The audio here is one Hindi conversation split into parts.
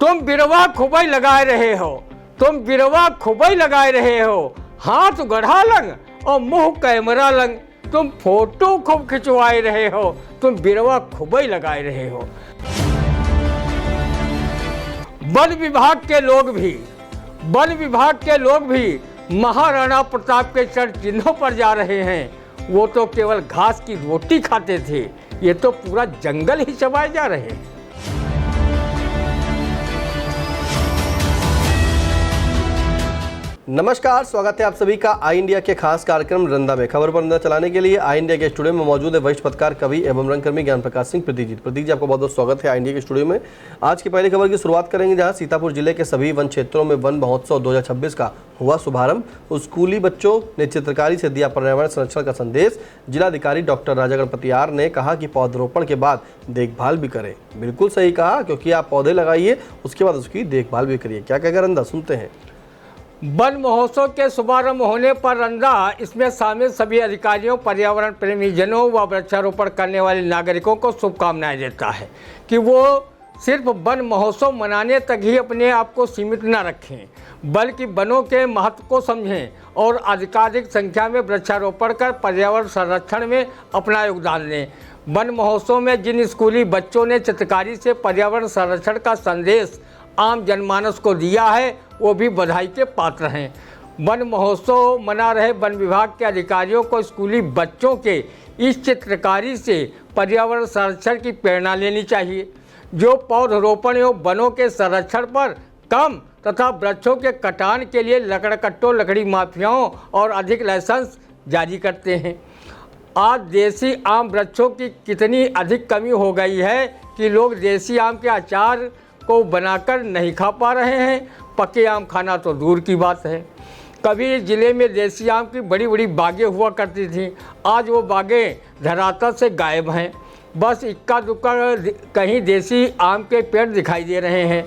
तुम बिरवा खुबई लगाए रहे हो, तुम बिरवा खुबई लगाए रहे हो, हाथ गढ़ा लंग और मुंह कैमरा लंग, तुम फोटो खूब खिंचवाए रहे हो, तुम बिरवा खुबई लगाए रहे हो। वन विभाग के लोग भी महाराणा प्रताप के चरण चिन्हों पर जा रहे हैं। वो तो केवल घास की रोटी खाते थे, ये तो पूरा जंगल ही चबाए जा रहे हैं। नमस्कार, स्वागत है आप सभी का आई इंडिया के खास कार्यक्रम रंदा में। खबर पर नजर चलाने के लिए आई इंडिया के स्टूडियो में मौजूद है वरिष्ठ पत्रकार, कवि एवं रंगकर्मी ज्ञान प्रकाश सिंह प्रतीक जी। आपका बहुत बहुत स्वागत है आई इंडिया के स्टूडियो में। आज की पहली खबर की शुरुआत करेंगे, जहां सीतापुर जिले के सभी वन क्षेत्रों में वन महोत्सव 2026 का हुआ शुभारंभ। स्कूली बच्चों ने चित्रकारी से दिया पर्यावरण संरक्षण का संदेश। जिलाधिकारी डॉक्टर राजा गणपति आर ने कहा कि पौधरोपण के बाद देखभाल भी करें। बिल्कुल सही कहा, क्योंकि आप पौधे लगाइए, उसके बाद उसकी देखभाल भी करिए। क्या कहेगा रंदा, सुनते हैं। वन महोत्सव के शुभारंभ होने पर रंदा इसमें शामिल सभी अधिकारियों, पर्यावरण प्रेमी जनों व वृक्षारोपण करने वाले नागरिकों को शुभकामनाएं देता है कि वो सिर्फ वन महोत्सव मनाने तक ही अपने आप को सीमित न रखें, बल्कि वनों के महत्व को समझें और अधिकाधिक संख्या में वृक्षारोपण कर पर्यावरण संरक्षण में अपना योगदान दें। वन महोत्सव में जिन स्कूली बच्चों ने चित्रकारी से पर्यावरण संरक्षण का संदेश आम जनमानस को दिया है, वो भी बधाई के पात्र हैं। वन महोत्सव मना रहे वन विभाग के अधिकारियों को स्कूली बच्चों के इस चित्रकारी से पर्यावरण संरक्षण की प्रेरणा लेनी चाहिए, जो पौधरोपण एवं वनों के संरक्षण पर कम तथा वृक्षों के कटान के लिए लकड़कट्टों, लकड़ी माफियाओं और अधिक लाइसेंस जारी करते हैं। आज देसी आम वृक्षों की कितनी अधिक कमी हो गई है कि लोग देसी आम के अचार को बनाकर नहीं खा पा रहे हैं, पके आम खाना तो दूर की बात है। कभी ज़िले में देसी आम की बड़ी बड़ी बागें हुआ करती थीं, आज वो बागें धरातल से गायब हैं। बस इक्का दुक्का कहीं देसी आम के पेड़ दिखाई दे रहे हैं।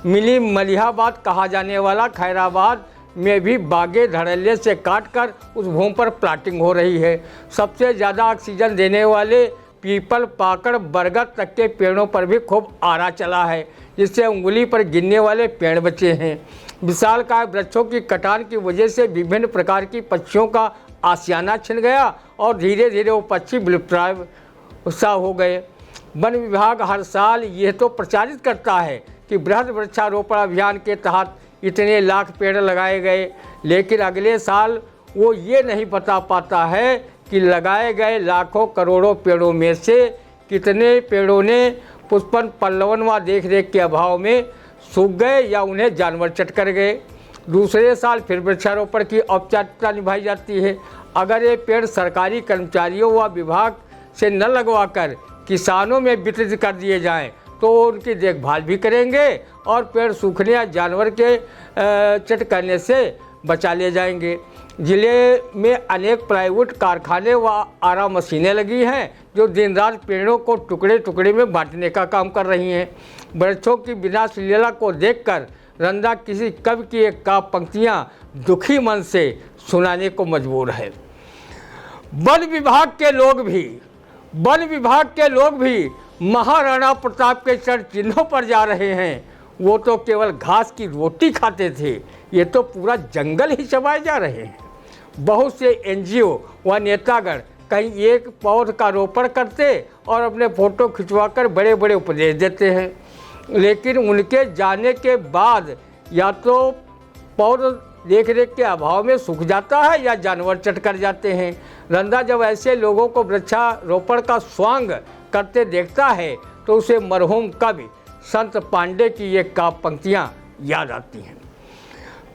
मिली मलिहाबाद कहा जाने वाला खैराबाद में भी बागें धड़ल्ले से काटकर उस भूमि पर प्लाटिंग हो रही है। सबसे ज़्यादा ऑक्सीजन देने वाले पीपल, पाकड़, बरगद तक के पेड़ों पर भी खूब आरा चला है, जिससे उंगली पर गिनने वाले पेड़ बचे हैं। विशालकाय वृक्षों की कटान की वजह से विभिन्न प्रकार की पक्षियों का आशियाना छिन गया और धीरे धीरे वो पक्षी विलुप्तप्राय हो गए। वन विभाग हर साल यह तो प्रचारित करता है कि बृहद वृक्षारोपण अभियान के तहत इतने लाख पेड़ लगाए गए, लेकिन अगले साल वो ये नहीं बता पाता है कि लगाए गए लाखों करोड़ों पेड़ों में से कितने पेड़ों ने पुष्पन, पल्लवन व देख रेख के अभाव में सूख गए या उन्हें जानवर चट कर गए। दूसरे साल फिर वृक्षारोपण की औपचारिकता निभाई जाती है। अगर ये पेड़ सरकारी कर्मचारियों व विभाग से न लगवाकर किसानों में वितरित कर दिए जाएं, तो उनकी देखभाल भी करेंगे और पेड़ सूखने या जानवर के चट करने से बचा ले जाएंगे। ज़िले में अनेक प्लाईवुड कारखाने व आरा मशीनें लगी हैं, जो दिन रात पेड़ों को टुकड़े टुकड़े में बांटने का काम कर रही हैं। वृक्षों की विनाश लीला को देखकर रंदा किसी कवि की एक काव्य पंक्तियाँ दुखी मन से सुनाने को मजबूर है। वन विभाग के लोग भी महाराणा प्रताप के चरण चिन्हों पर जा रहे हैं। वो तो केवल घास की रोटी खाते थे, ये तो पूरा जंगल ही चबाए जा रहे हैं। बहुत से एनजीओ व नेतागण कहीं एक पौध का रोपण करते और अपने फोटो खिंचवाकर बड़े बड़े उपदेश देते हैं, लेकिन उनके जाने के बाद या तो पौध देख रेख के अभाव में सूख जाता है या जानवर चट कर जाते हैं। रंदा जब ऐसे लोगों को वृक्षारोपण का स्वांग करते देखता है तो उसे मरहूम कवि संत पांडे की ये काव्य पंक्तियाँ याद आती हैं।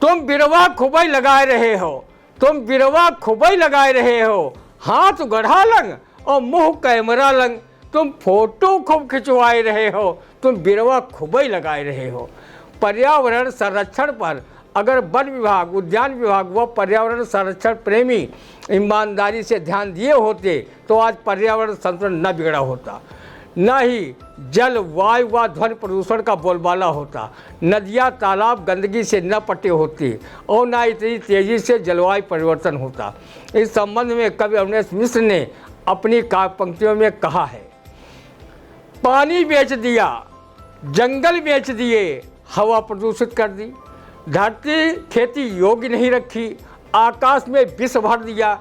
तुम बिरवा खुबई लगाए रहे हो, तुम बिरवा खुबई लगाए रहे हो, हाथ गढ़ा लंग और मुंह कैमरा लंग, तुम फोटो खूब खिंचवाए रहे हो, तुम बिरवा खुबई लगाए रहे हो। पर्यावरण संरक्षण पर अगर वन विभाग, उद्यान विभाग व पर्यावरण संरक्षण प्रेमी ईमानदारी से ध्यान दिए होते तो आज पर्यावरण संतुलन न बिगड़ा होता, न ही जल, वायु व ध्वनि प्रदूषण का बोलबाला होता, नदियाँ तालाब गंदगी से न पटे होते और न इतनी तेज़ी से जलवायु परिवर्तन होता। इस संबंध में कवि अवनीश मिश्र ने अपनी काव्य पंक्तियों में कहा है, पानी बेच दिया, जंगल बेच दिए, हवा प्रदूषित कर दी, धरती खेती योग्य नहीं रखी, आकाश में विष भर दिया।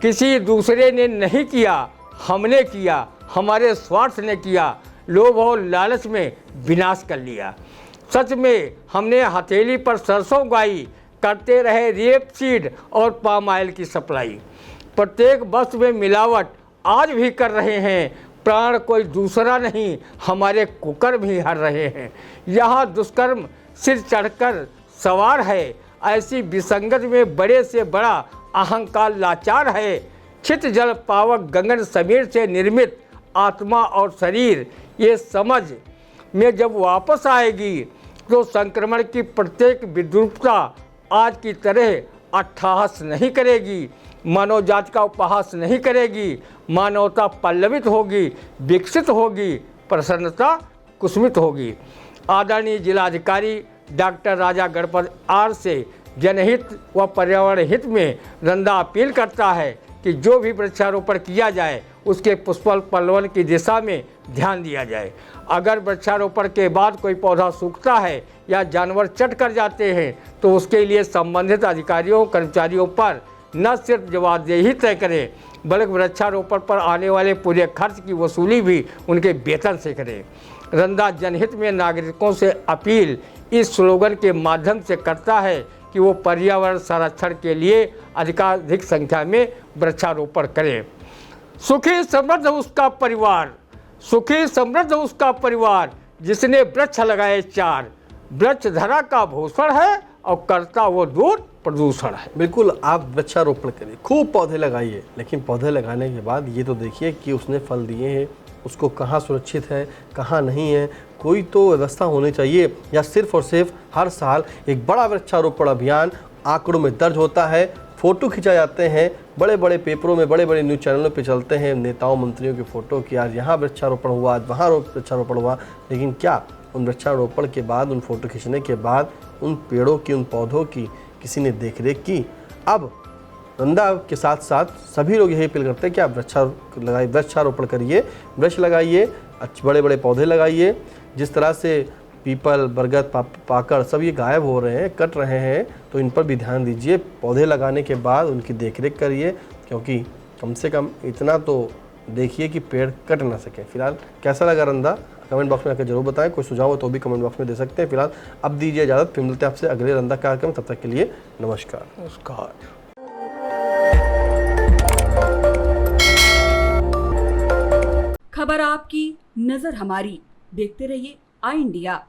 किसी दूसरे ने नहीं किया, हमने किया, हमारे स्वार्थ ने किया, लोभ और लालच में विनाश कर लिया। सच में हमने हथेली पर सरसों उगाई, करते रहे रेपसीड और पाम ऑयल की सप्लाई। प्रत्येक वस्तु में मिलावट आज भी कर रहे हैं, प्राण कोई दूसरा नहीं, हमारे कुकर्म ही हर रहे हैं। यहाँ दुष्कर्म सिर चढ़कर सवार है, ऐसी विसंगत में बड़े से बड़ा अहंकार लाचार है। छित जल पावक गगन समीर से निर्मित आत्मा और शरीर ये समझ में जब वापस आएगी तो संक्रमण की प्रत्येक विद्रूपता आज की तरह अट्टहास नहीं करेगी, मानव जाति का उपहास नहीं करेगी। मानवता पल्लवित होगी, विकसित होगी, प्रसन्नता कुसुमित होगी। आदरणीय जिलाधिकारी डॉक्टर राजा गणपत आर से जनहित व पर्यावरण हित में रंदा अपील करता है कि जो भी वृक्षारोपण किया जाए उसके पुष्पल पल्लवन की दिशा में ध्यान दिया जाए। अगर वृक्षारोपण के बाद कोई पौधा सूखता है या जानवर चट कर जाते हैं तो उसके लिए संबंधित अधिकारियों कर्मचारियों पर न सिर्फ जवाबदेही तय करें बल्कि वृक्षारोपण पर आने वाले पूरे खर्च की वसूली भी उनके वेतन से करें। रंदा जनहित में नागरिकों से अपील इस स्लोगन के माध्यम से करता है कि वो पर्यावरण संरक्षण के लिए अधिकाधिक संख्या में वृक्षारोपण करें। सुखी समृद्ध उसका परिवार, सुखी समृद्ध उसका परिवार जिसने वृक्ष लगाए 4। वृक्ष धरा का भूषण है और करता वो दूर प्रदूषण है। बिल्कुल, आप वृक्षारोपण करिए, खूब पौधे लगाइए, लेकिन पौधे लगाने के बाद ये तो देखिए कि उसने फल दिए हैं, उसको कहाँ सुरक्षित है कहाँ नहीं है, कोई तो व्यवस्था होनी चाहिए। या सिर्फ और सिर्फ हर साल एक बड़ा वृक्षारोपण अभियान आंकड़ों में दर्ज होता है, फ़ोटो खिंचाए जाते हैं, बड़े बड़े पेपरों में बड़े बड़े न्यूज़ चैनलों पे चलते हैं नेताओं मंत्रियों की फ़ोटो कि आज यहाँ वृक्षारोपण हुआ, आज वहाँ वृक्षारोपण हुआ, लेकिन क्या उन वृक्षारोपण के बाद, उन फ़ोटो खींचने के बाद उन पेड़ों की, उन पौधों की किसी ने देख रेख की? अब रंदा के साथ साथ सभी लोग यही अपील करते हैं कि आप वृक्षारोपण करिए, वृक्ष लगाइए, बड़े बड़े पौधे लगाइए। जिस तरह से पीपल, बरगद, पाकड़ सब ये गायब हो रहे हैं, कट रहे हैं, तो इन पर भी ध्यान दीजिए। पौधे लगाने के बाद उनकी देखरेख करिए, क्योंकि कम से कम इतना तो देखिए कि पेड़ कट ना सके। फिलहाल कैसा लगा रंदा, कमेंट बॉक्स में आकर जरूर बताएं। कोई सुझाव हो तो भी कमेंट बॉक्स में दे सकते हैं। फिलहाल अब दीजिए इजाज़त, फिर मिलते हैं आपसे अगले रंदा कार्यक्रम। तब तक के लिए नमस्कार। नमस्कार। खबर आपकी, नजर हमारी। देखते रहिए आई इंडिया।